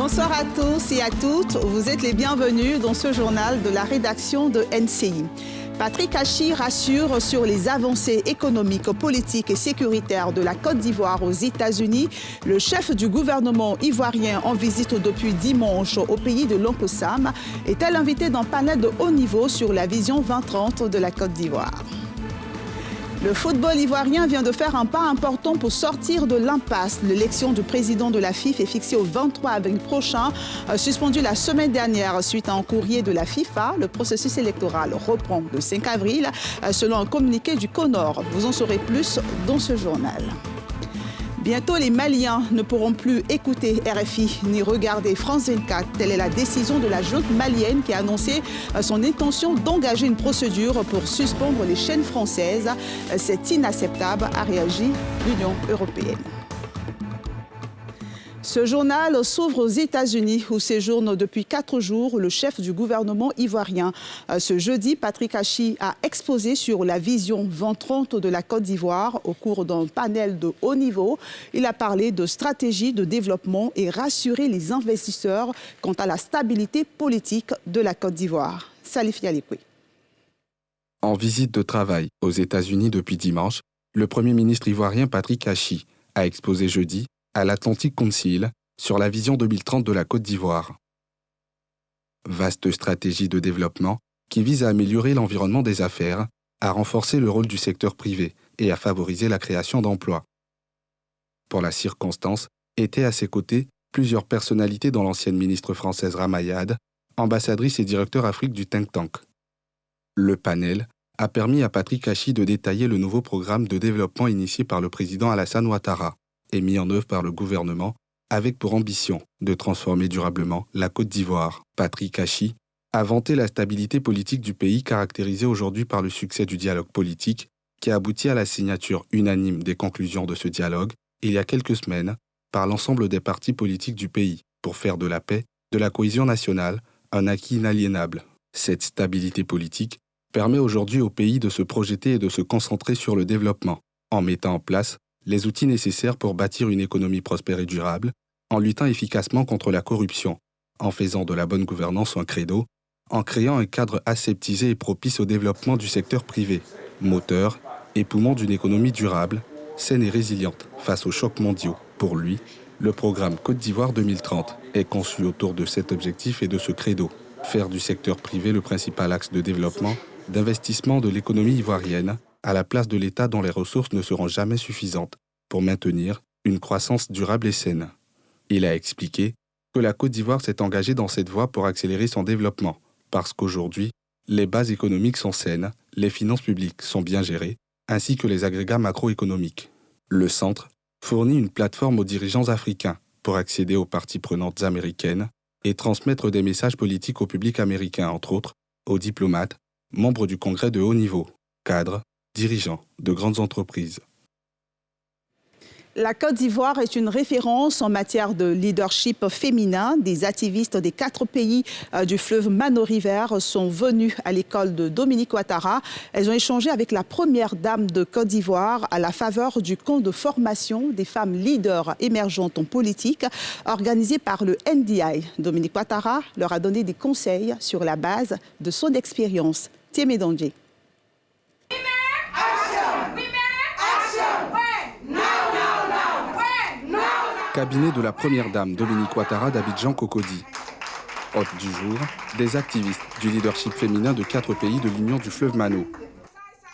Bonsoir à tous et à toutes. Vous êtes les bienvenus dans ce journal de la rédaction de NCI. Patrick Hachi rassure sur les avancées économiques, politiques et sécuritaires de la Côte d'Ivoire aux États-Unis. Le chef du gouvernement ivoirien en visite depuis dimanche au pays de l'Oncle Sam est l'invité d'un panel de haut niveau sur la vision 2030 de la Côte d'Ivoire. Le football ivoirien vient de faire un pas important pour sortir de l'impasse. L'élection du président de la FIFA est fixée au 23 avril prochain, suspendue la semaine dernière suite à un courrier de la FIFA. Le processus électoral reprend le 5 avril, selon un communiqué du CONOR. Vous en saurez plus dans ce journal. Bientôt, les Maliens ne pourront plus écouter RFI ni regarder France 24. Telle est la décision de la junte malienne qui a annoncé son intention d'engager une procédure pour suspendre les chaînes françaises. C'est inacceptable, a réagi l'Union européenne. Ce journal s'ouvre aux États-Unis où séjourne depuis 4 jours le chef du gouvernement ivoirien. Ce jeudi, Patrick Hachi a exposé sur la vision 2030 de la Côte d'Ivoire au cours d'un panel de haut niveau. Il a parlé de stratégie de développement et rassuré les investisseurs quant à la stabilité politique de la Côte d'Ivoire. Salif Yalikoui. En visite de travail aux États-Unis depuis dimanche, le Premier ministre ivoirien Patrick Hachi a exposé jeudi à l'Atlantic Council sur la vision 2030 de la Côte d'Ivoire. Vaste stratégie de développement qui vise à améliorer l'environnement des affaires, à renforcer le rôle du secteur privé et à favoriser la création d'emplois. Pour la circonstance, étaient à ses côtés plusieurs personnalités dont l'ancienne ministre française Ramayad, ambassadrice et directeur Afrique du think tank. Le panel a permis à Patrick Hachi de détailler le nouveau programme de développement initié par le président Alassane Ouattara et mis en œuvre par le gouvernement, avec pour ambition de transformer durablement la Côte d'Ivoire. Patrick Hachi a vanté la stabilité politique du pays caractérisée aujourd'hui par le succès du dialogue politique qui a abouti à la signature unanime des conclusions de ce dialogue il y a quelques semaines par l'ensemble des partis politiques du pays pour faire de la paix, de la cohésion nationale, un acquis inaliénable. Cette stabilité politique permet aujourd'hui au pays de se projeter et de se concentrer sur le développement en mettant en place les outils nécessaires pour bâtir une économie prospère et durable, en luttant efficacement contre la corruption, en faisant de la bonne gouvernance un credo, en créant un cadre aseptisé et propice au développement du secteur privé, moteur et poumon d'une économie durable, saine et résiliente face aux chocs mondiaux. Pour lui, le programme Côte d'Ivoire 2030 est conçu autour de cet objectif et de ce credo, faire du secteur privé le principal axe de développement, d'investissement de l'économie ivoirienne, à la place de l'État dont les ressources ne seront jamais suffisantes pour maintenir une croissance durable et saine. Il a expliqué que la Côte d'Ivoire s'est engagée dans cette voie pour accélérer son développement, parce qu'aujourd'hui, les bases économiques sont saines, les finances publiques sont bien gérées, ainsi que les agrégats macroéconomiques. Le centre fournit une plateforme aux dirigeants africains pour accéder aux parties prenantes américaines et transmettre des messages politiques au public américain, entre autres, aux diplomates, membres du Congrès de haut niveau, cadres, dirigeants de grandes entreprises. La Côte d'Ivoire est une référence en matière de leadership féminin. Des activistes des 4 pays du fleuve Mano River sont venus à l'école de Dominique Ouattara. Elles ont échangé avec la première dame de Côte d'Ivoire à la faveur du camp de formation des femmes leaders émergentes en politique organisé par le NDI. Dominique Ouattara leur a donné des conseils sur la base de son expérience. Tiémé Dondje. Cabinet de la première dame Dominique Ouattara d'Abidjan Cocody. Hôte du jour, des activistes du leadership féminin de 4 pays de l'Union du fleuve Mano.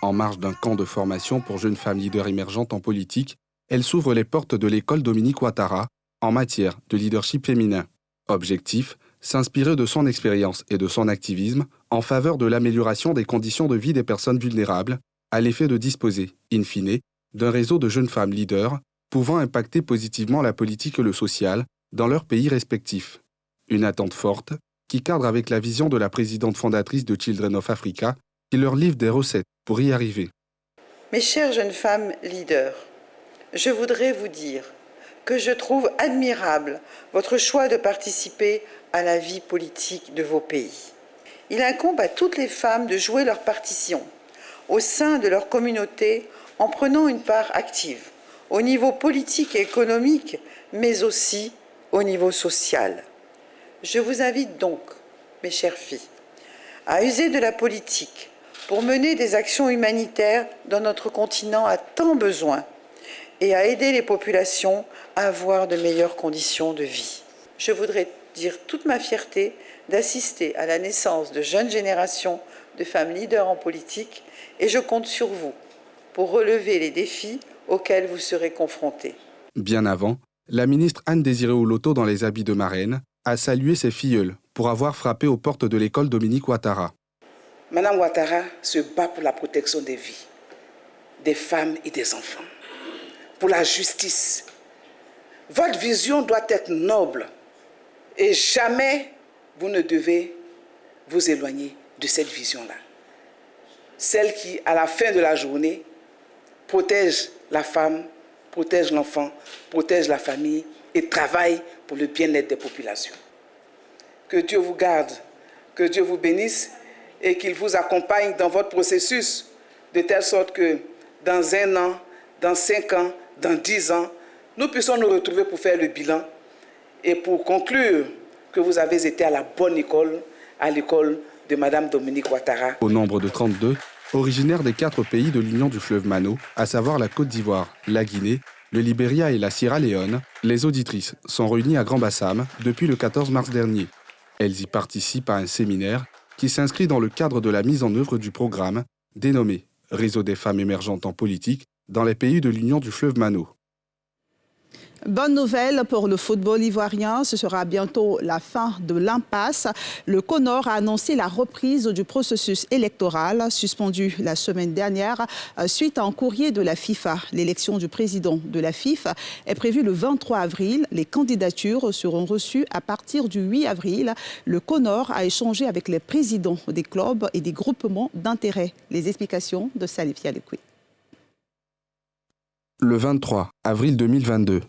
En marge d'un camp de formation pour jeunes femmes leaders émergentes en politique, elle s'ouvre les portes de l'école Dominique Ouattara en matière de leadership féminin. Objectif, s'inspirer de son expérience et de son activisme en faveur de l'amélioration des conditions de vie des personnes vulnérables, à l'effet de disposer, in fine, d'un réseau de jeunes femmes leaders pouvant impacter positivement la politique et le social dans leurs pays respectifs. Une attente forte qui cadre avec la vision de la présidente fondatrice de Children of Africa qui leur livre des recettes pour y arriver. Mes chères jeunes femmes leaders, je voudrais vous dire que je trouve admirable votre choix de participer à la vie politique de vos pays. Il incombe à toutes les femmes de jouer leur partition au sein de leur communauté en prenant une part active, au niveau politique et économique, mais aussi au niveau social. Je vous invite donc, mes chères filles, à user de la politique pour mener des actions humanitaires dont notre continent a tant besoin et à aider les populations à avoir de meilleures conditions de vie. Je voudrais dire toute ma fierté d'assister à la naissance de jeunes générations de femmes leaders en politique et je compte sur vous pour relever les défis auxquels vous serez confrontés. Bien avant, la ministre Anne-Désirée Oloto, dans les habits de marraine, a salué ses filleuls pour avoir frappé aux portes de l'école Dominique Ouattara. Madame Ouattara se bat pour la protection des vies, des femmes et des enfants, pour la justice. Votre vision doit être noble et jamais vous ne devez vous éloigner de cette vision-là. Celle qui, à la fin de la journée, protège la femme, protège l'enfant, protège la famille et travaille pour le bien-être des populations. Que Dieu vous garde, que Dieu vous bénisse et qu'il vous accompagne dans votre processus de telle sorte que dans 1 an, dans 5 ans, dans 10 ans, nous puissions nous retrouver pour faire le bilan et pour conclure que vous avez été à la bonne école, à l'école de Madame Dominique Ouattara. Au nombre de 32, originaires des 4 pays de l'Union du fleuve Mano, à savoir la Côte d'Ivoire, la Guinée, le Libéria et la Sierra Leone, les auditrices sont réunies à Grand-Bassam depuis le 14 mars dernier. Elles y participent à un séminaire qui s'inscrit dans le cadre de la mise en œuvre du programme dénommé Réseau des femmes émergentes en politique dans les pays de l'Union du fleuve Mano. Bonne nouvelle pour le football ivoirien, ce sera bientôt la fin de l'impasse. Le CONOR a annoncé la reprise du processus électoral suspendu la semaine dernière suite à un courrier de la FIFA. L'élection du président de la FIFA est prévue le 23 avril. Les candidatures seront reçues à partir du 8 avril. Le CONOR a échangé avec les présidents des clubs et des groupements d'intérêt. Les explications de Salif Yalekoui. Le 23 avril 2022.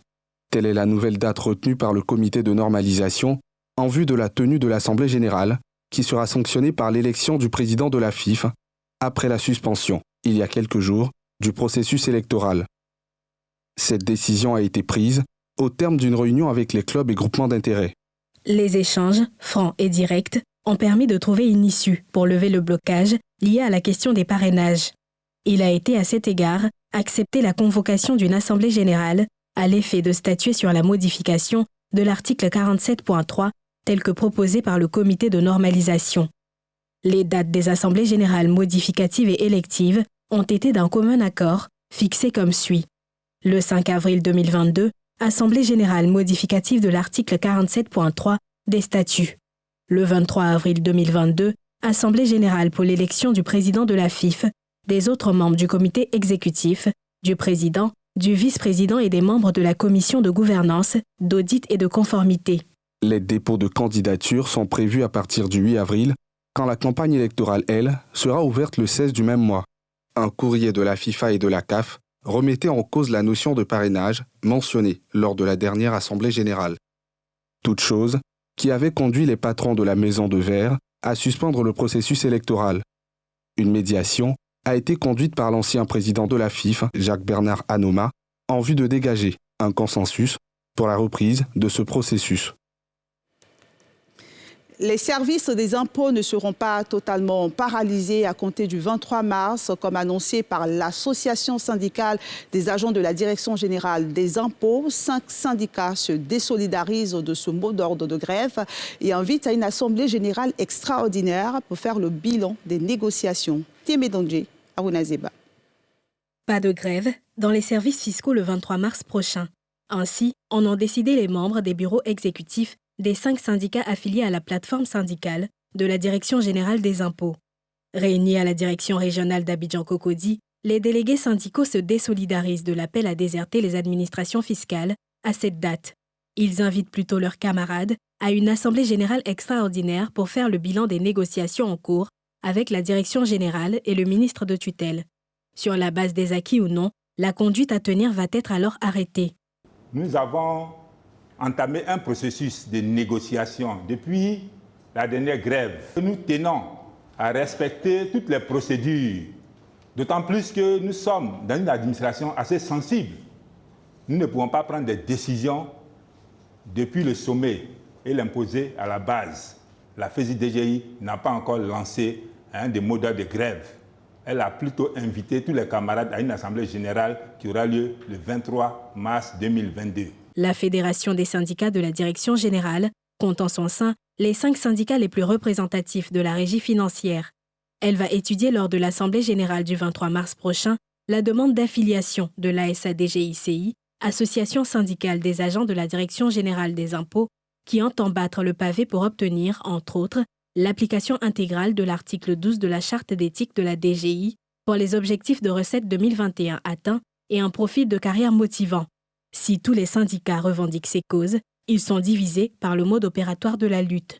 Telle est la nouvelle date retenue par le comité de normalisation en vue de la tenue de l'Assemblée générale qui sera sanctionnée par l'élection du président de la FIFA après la suspension, il y a quelques jours, du processus électoral. Cette décision a été prise au terme d'une réunion avec les clubs et groupements d'intérêt. Les échanges, francs et directs, ont permis de trouver une issue pour lever le blocage lié à la question des parrainages. Il a été à cet égard accepté la convocation d'une Assemblée générale à l'effet de statuer sur la modification de l'article 47.3 tel que proposé par le comité de normalisation. Les dates des assemblées générales modificatives et électives ont été d'un commun accord, fixées comme suit. Le 5 avril 2022, Assemblée générale modificative de l'article 47.3 des statuts. Le 23 avril 2022, Assemblée générale pour l'élection du président de la FIFA, des autres membres du comité exécutif, du président, du vice-président et des membres de la commission de gouvernance, d'audit et de conformité. Les dépôts de candidatures sont prévus à partir du 8 avril, quand la campagne électorale, elle, sera ouverte le 16 du même mois. Un courrier de la FIFA et de la CAF remettait en cause la notion de parrainage mentionnée lors de la dernière Assemblée générale. Toute chose qui avait conduit les patrons de la Maison de Verre à suspendre le processus électoral. Une médiation a été conduite par l'ancien président de la FIFA, Jacques-Bernard Anoma, en vue de dégager un consensus pour la reprise de ce processus. Les services des impôts ne seront pas totalement paralysés à compter du 23 mars, comme annoncé par l'Association syndicale des agents de la Direction générale des impôts. 5 syndicats se désolidarisent de ce mot d'ordre de grève et invitent à une assemblée générale extraordinaire pour faire le bilan des négociations. Témédongé, Arunazeba. Pas de grève dans les services fiscaux le 23 mars prochain. Ainsi, en ont décidé les membres des bureaux exécutifs des 5 syndicats affiliés à la plateforme syndicale de la Direction générale des impôts. Réunis à la direction régionale d'Abidjan-Cocody, les délégués syndicaux se désolidarisent de l'appel à déserter les administrations fiscales à cette date. Ils invitent plutôt leurs camarades à une assemblée générale extraordinaire pour faire le bilan des négociations en cours avec la direction générale et le ministre de tutelle. Sur la base des acquis ou non, la conduite à tenir va être alors arrêtée. Nous avons entamé un processus de négociation depuis la dernière grève. Nous tenons à respecter toutes les procédures, d'autant plus que nous sommes dans une administration assez sensible. Nous ne pouvons pas prendre des décisions depuis le sommet et l'imposer à la base. La FESI-DGI n'a pas encore lancé des modèles de grève. Elle a plutôt invité tous les camarades à une assemblée générale qui aura lieu le 23 mars 2022. La Fédération des syndicats de la Direction générale compte en son sein les 5 syndicats les plus représentatifs de la régie financière. Elle va étudier lors de l'Assemblée générale du 23 mars prochain la demande d'affiliation de l'ASADGICI, Association syndicale des agents de la Direction générale des impôts, qui entend battre le pavé pour obtenir, entre autres, l'application intégrale de l'article 12 de la Charte d'éthique de la DGI pour les objectifs de recettes 2021 atteints et un profil de carrière motivant. Si tous les syndicats revendiquent ces causes, ils sont divisés par le mode opératoire de la lutte.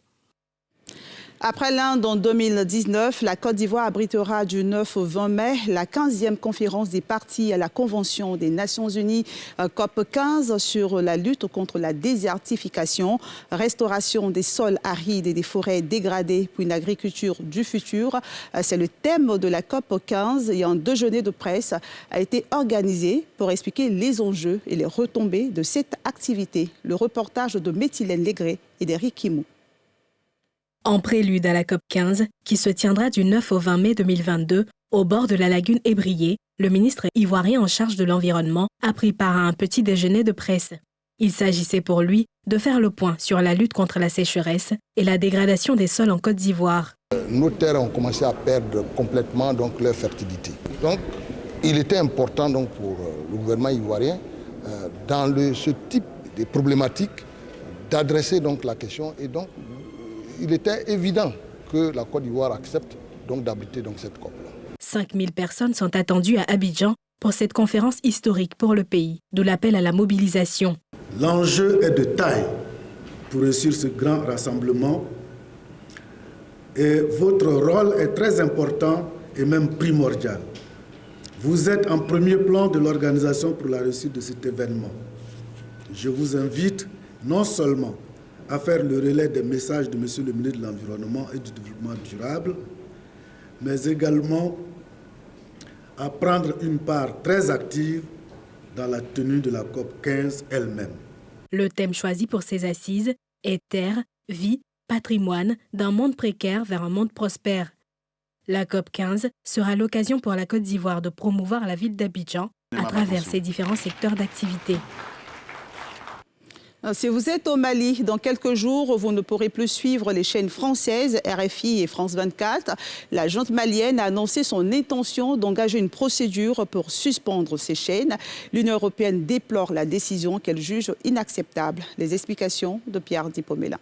Après l'Inde en 2019, la Côte d'Ivoire abritera du 9 au 20 mai la 15e conférence des parties à la Convention des Nations Unies COP15 sur la lutte contre la désertification, restauration des sols arides et des forêts dégradées pour une agriculture du futur. C'est le thème de la COP15 et un déjeuner de presse a été organisé pour expliquer les enjeux et les retombées de cette activité. Le reportage de Méthylène Légré et d'Éric Kimou. En prélude à la COP15, qui se tiendra du 9 au 20 mai 2022, au bord de la lagune Ébrié, le ministre ivoirien en charge de l'environnement a pris part à un petit déjeuner de presse. Il s'agissait pour lui de faire le point sur la lutte contre la sécheresse et la dégradation des sols en Côte d'Ivoire. Nos terres ont commencé à perdre complètement leur fertilité. Donc, il était important pour le gouvernement ivoirien, dans ce type de problématiques, d'adresser la question et donc il était évident que la Côte d'Ivoire accepte d'abriter cette COP-là. 5000 personnes sont attendues à Abidjan pour cette conférence historique pour le pays, d'où l'appel à la mobilisation. L'enjeu est de taille pour réussir ce grand rassemblement et votre rôle est très important et même primordial. Vous êtes en premier plan de l'organisation pour la réussite de cet événement. Je vous invite non seulement à faire le relais des messages de M. le ministre de l'Environnement et du Développement durable, mais également à prendre une part très active dans la tenue de la COP15 elle-même. Le thème choisi pour ces assises est « Terre, vie, patrimoine, d'un monde précaire vers un monde prospère ». La COP15 sera l'occasion pour la Côte d'Ivoire de promouvoir la ville d'Abidjan à travers ses différents secteurs d'activité. Si vous êtes au Mali, dans quelques jours, vous ne pourrez plus suivre les chaînes françaises RFI et France 24. La junte malienne a annoncé son intention d'engager une procédure pour suspendre ces chaînes. L'Union européenne déplore la décision qu'elle juge inacceptable. Les explications de Pierre Dipomela.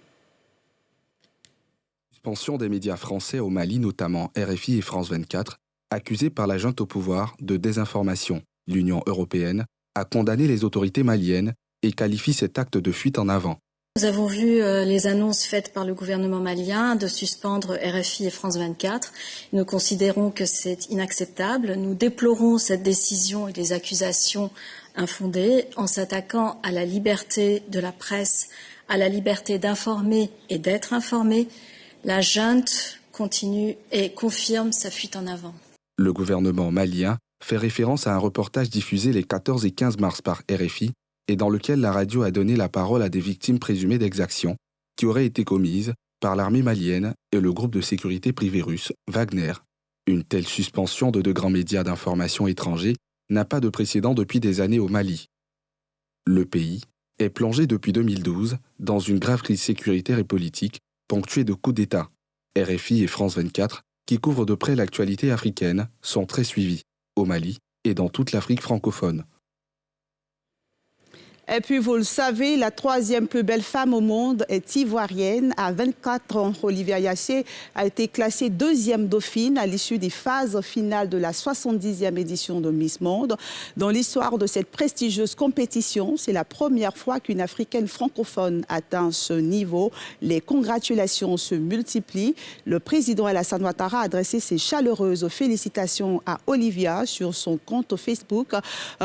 Suspension des médias français au Mali, notamment RFI et France 24, accusés par la junte au pouvoir de désinformation. L'Union européenne a condamné les autorités maliennes et qualifie cet acte de fuite en avant. Nous avons vu les annonces faites par le gouvernement malien de suspendre RFI et France 24. Nous considérons que c'est inacceptable. Nous déplorons cette décision et les accusations infondées en s'attaquant à la liberté de la presse, à la liberté d'informer et d'être informé. La junte continue et confirme sa fuite en avant. Le gouvernement malien fait référence à un reportage diffusé les 14 et 15 mars par RFI et dans lequel la radio a donné la parole à des victimes présumées d'exactions qui auraient été commises par l'armée malienne et le groupe de sécurité privé russe Wagner. Une telle suspension de 2 grands médias d'information étrangers n'a pas de précédent depuis des années au Mali. Le pays est plongé depuis 2012 dans une grave crise sécuritaire et politique ponctuée de coups d'État. RFI et France 24, qui couvrent de près l'actualité africaine, sont très suivis au Mali et dans toute l'Afrique francophone. Et puis, vous le savez, la 3e plus belle femme au monde est ivoirienne. À 24 ans, Olivia Yassé a été classée 2e dauphine à l'issue des phases finales de la 70e édition de Miss Monde. Dans l'histoire de cette prestigieuse compétition, c'est la première fois qu'une Africaine francophone atteint ce niveau. Les congratulations se multiplient. Le président Alassane Ouattara a adressé ses chaleureuses félicitations à Olivia sur son compte Facebook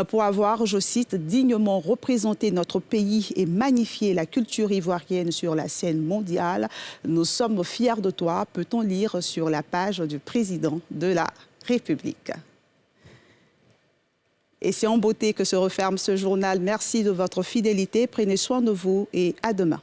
pour avoir, je cite, dignement représenté notre pays et magnifier la culture ivoirienne sur la scène mondiale. Nous sommes fiers de toi, peut-on lire sur la page du président de la République. Et c'est en beauté que se referme ce journal. Merci de votre fidélité. Prenez soin de vous et à demain.